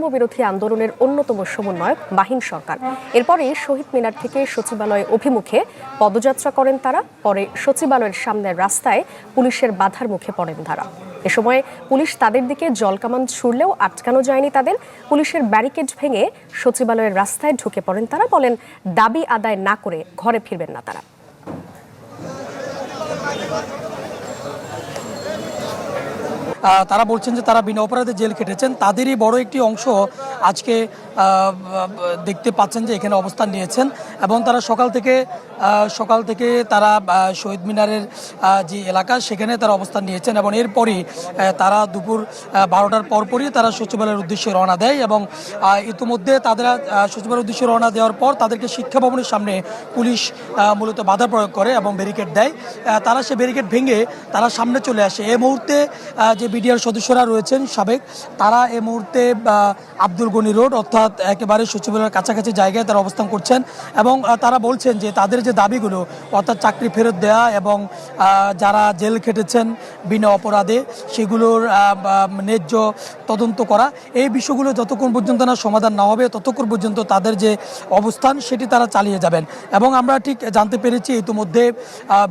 বৈষম্য বিরোধী আন্দোলনের অন্যতম সমন্বয়ক মাহিন সরকার। এরপরে শহীদ মিনার থেকে সচিবালয় অভিমুখে পদযাত্রা করেন তারা। পরে সচিবালয়ের সামনের রাস্তায় পুলিশের বাধার মুখে পড়েন তারা। এ সময় পুলিশ তাদের দিকে জলকামান ছুড়লেও আটকানো যায়নি তাদের। পুলিশের ব্যারিকেড ভেঙে সচিবালয়ের রাস্তায় ঢুকে পড়েন তারা। বলেন, দাবি আদায় না করে ঘরে ফিরবেন না তারা। তারা বলছেন যে তারা বিনা অপরাধে জেল খেটেছেন, তাদেরই বড় একটি অংশ আজকে দেখতে পাচ্ছেন যে এখানে অবস্থান নিয়েছেন এবং তারা সকাল থেকে তারা শহীদ মিনারের যে এলাকা সেখানে তারা অবস্থান নিয়েছেন এবং এরপরই তারা দুপুর 12টার পরপরই তারা সচিবালয়ের উদ্দেশ্যে রওনা দেয় এবং ইতিমধ্যে তারা সচিবালয়ের উদ্দেশ্যে রওনা দেওয়ার পর তাদেরকে শিক্ষা ভবনের সামনে পুলিশ মূলত বাধা প্রয়োগ করে এবং ব্যারিকেড দেয়। তারা সে ব্যারিকেড ভেঙে তারা সামনে চলে আসে। এই মুহূর্তে যে বিডিআর সদস্যরা রয়েছেন সাবেক, তারা এই মুহূর্তে আব্দুল গনি রোড অর্থাৎ একেবারে সচিবালয়ের কাছাকাছি জায়গায় তারা অবস্থান করছেন এবং তারা বলছেন যে তাদের যে দাবিগুলো অর্থাৎ চাকরি ফেরত দেওয়া এবং যারা জেল খেটেছেন বিনা অপরাধে সেগুলোর ন্যায্য তদন্ত করা, এই বিষয়গুলো যতক্ষণ পর্যন্ত না সমাধান না হবে ততক্ষণ পর্যন্ত তাদের যে অবস্থান সেটি তারা চালিয়ে যাবেন। এবং আমরা ঠিক জানতে পেরেছি ইতিমধ্যে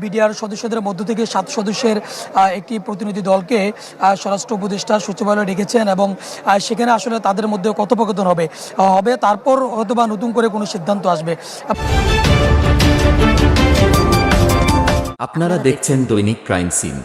বিডিআর সদস্যদের মধ্য থেকে 7 সদস্যের একটি প্রতিনিধি দলকে স্বরাষ্ট্র উপদেষ্টা সচিবালয়ে ডেকেছেন এবং সেখানে আসলে তাদের মধ্যে কথোপকথন হবে, তারপর হয়তোবা নতুন করে কোনো সিদ্ধান্ত আসবে। আপনারা দেখছেন দৈনিক ক্রাইম সিন।